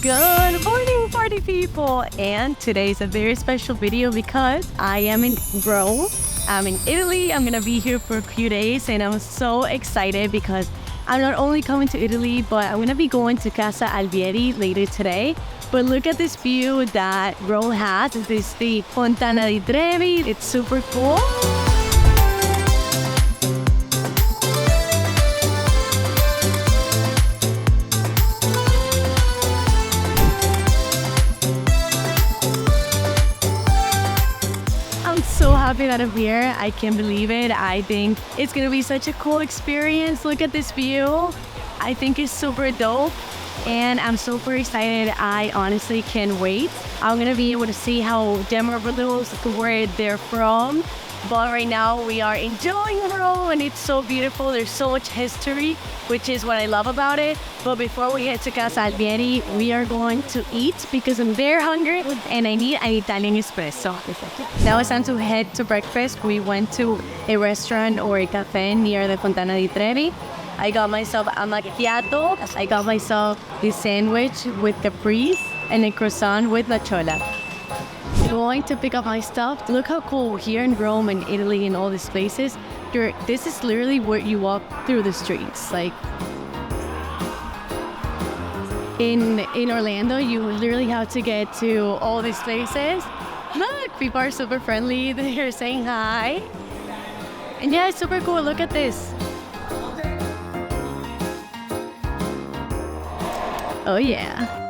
Good morning, party people! And today's a very special video because I am in Rome. I'm in Italy. I'm gonna be here for a few days and I'm so excited because I'm not only coming to Italy, but I'm gonna be going to Casa Alvieri later today. But look at this view that Rome has. This is the Fontana di Trevi. It's super cool. So happy that I'm here. I can't believe it. I think it's gonna be such a cool experience. Look at this view. I think it's super dope and I'm super excited. I honestly can't wait. I'm gonna be able to see how Gemma balloons, where they're from. But right now we are enjoying Rome and it's so beautiful. There's so much history, which is what I love about it. But before we head to Casa Alvieri, we are going to eat because I'm very hungry and I need an Italian espresso. Now it's time to head to breakfast. We went to a restaurant or a cafe near the Fontana di Trevi. I got myself a macchiato. I got myself a sandwich with caprese and a croissant with la chola. Going to pick up my stuff. Look how cool here in Rome and Italy and all these places. This is literally where you walk through the streets. Like in Orlando, you literally have to get to all these places. Look, people are super friendly. They're saying hi. And yeah, it's super cool. Look at this. Oh yeah.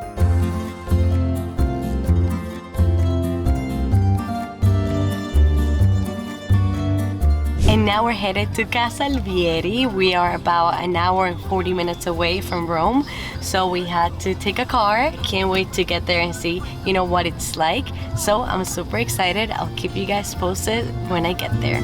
And now we're headed to Casa Alvieri. We are about an hour and 40 minutes away from Rome. So we had to take a car. Can't wait to get there and see, what it's like. So I'm super excited. I'll keep you guys posted when I get there.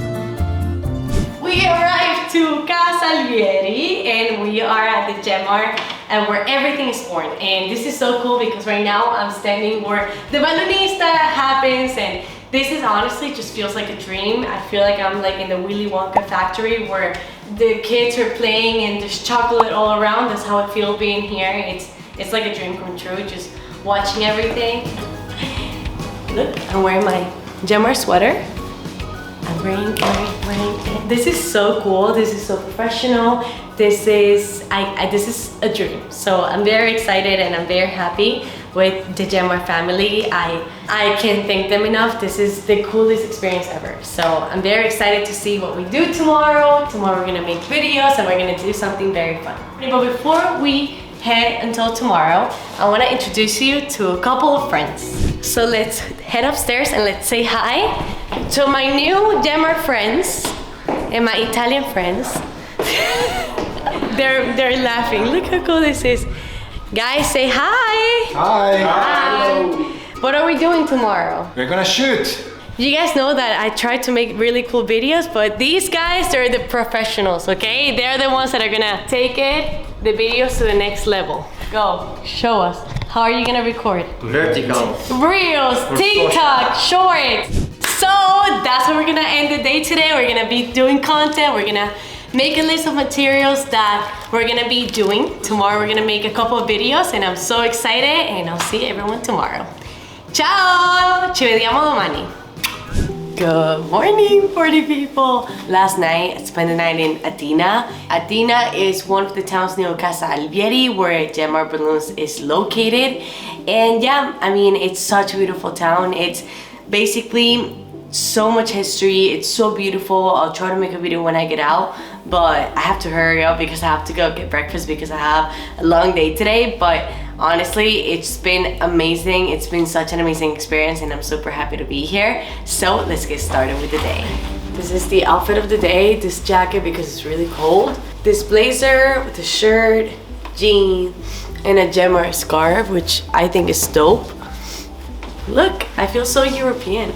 We arrived to Casa Alvieri and we are at the Gem Art and where everything is born. And this is so cool because right now I'm standing where the Balloonista happens and this is honestly just feels like a dream. I feel like I'm like in the Willy Wonka factory where the kids are playing and there's chocolate all around. That's how it feels being here. It's like a dream come true, just watching everything. Look, I'm wearing my Gemma sweater. I'm wearing. This is so cool. This is so professional. This is a dream. So I'm very excited and I'm very happy with the Gemma family. I can't thank them enough. This is the coolest experience ever. So I'm very excited to see what we do tomorrow. Tomorrow we're gonna make videos and we're gonna do something very fun. But before we head until tomorrow, I wanna introduce you to a couple of friends. So let's head upstairs and let's say hi to my new Gemma friends and my Italian friends. They're laughing. Look how cool this is. Guys, say hi. Hi. Hi. What are we doing tomorrow? We're gonna shoot. You guys know that I try to make really cool videos, but these guys, they're the professionals, okay? They're the ones that are gonna take the videos to the next level. Go, show us. How are you gonna record? Vertical. Reels, TikTok, shorts. So that's how we're gonna end the day today. We're gonna be doing content. We're gonna make a list of materials that we're gonna be doing. Tomorrow we're gonna make a couple of videos and I'm so excited and I'll see everyone tomorrow. Ciao! Ci vediamo domani. Good morning, party people. Last night, I spent the night in Athena. Athena is one of the towns near Casa Alvieri where Gemma Balloons is located. And yeah, I mean, it's such a beautiful town. It's basically so much history. It's so beautiful. I'll try to make a video when I get out, but I have to hurry up because I have to go get breakfast because I have a long day today. But honestly, it's been amazing. It's been such an amazing experience and I'm super happy to be here. So let's get started with the day. This is the outfit of the day. This jacket because it's really cold. This blazer with a shirt, jeans, and a Gemma scarf, which I think is dope. Look, I feel so European.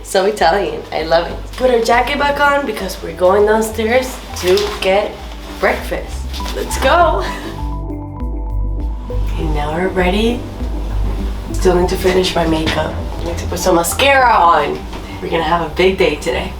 So Italian, I love it. Put our jacket back on because we're going downstairs to get breakfast. Let's go. Okay, now we're ready. Still need to finish my makeup. I need to put some mascara on. We're gonna have a big day today.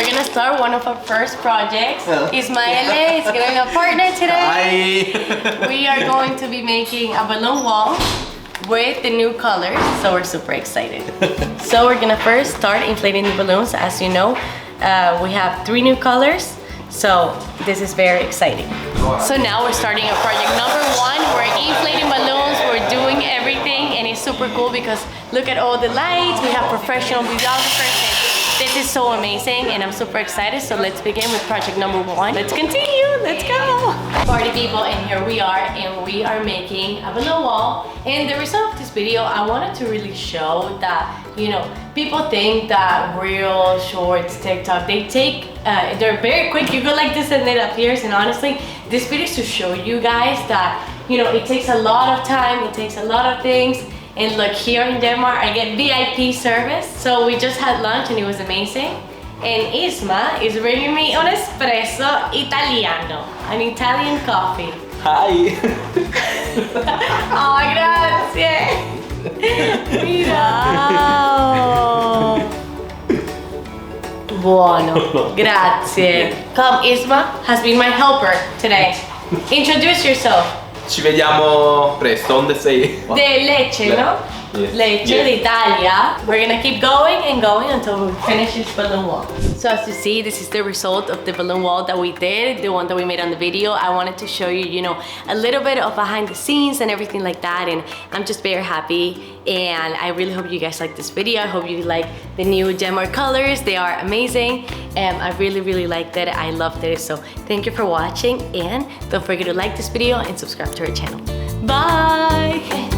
we're gonna start one of our first projects. Ismaele is gonna be a partner today. Hi! We are going to be making a balloon wall with the new colors, so we're super excited. So we're gonna first start inflating the balloons. As you know, we have 3 new colors, so this is very exciting. So now we're starting our project number 1. We're inflating balloons, we're doing everything, and it's super cool because look at all the lights. We have professional videographers. This is so amazing and I'm super excited. So let's begin with project number 1. Let's continue, let's go. Party people, and here we are, and we are making a balloon wall. And the result of this video, I wanted to really show that, you know, people think that Reels, Shorts, TikTok, they're very quick. You go like this and it appears, and honestly, this video is to show you guys that, you know, it takes a lot of time, it takes a lot of things. And look, here in Denmark, I get VIP service. So we just had lunch and it was amazing. And Isma is bringing me un espresso italiano, an Italian coffee. Hi! Oh, grazie! Wow! Buono, grazie. Come, Isma has been my helper today. Introduce yourself. Ci vediamo presto, on the say. De Lecce, no? Yes. Lecce, d'Italia. We're gonna keep going and going until we finish this balloon wall. So as you see, this is the result of the balloon wall that we did, the one that we made on the video. I wanted to show you, you know, a little bit of behind the scenes and everything like that, and I'm just very happy, and I really hope you guys like this video. I hope you like the new Denmark colors. They are amazing, and I really liked it. I loved it. So thank you for watching, and don't forget to like this video and subscribe to our channel. Bye!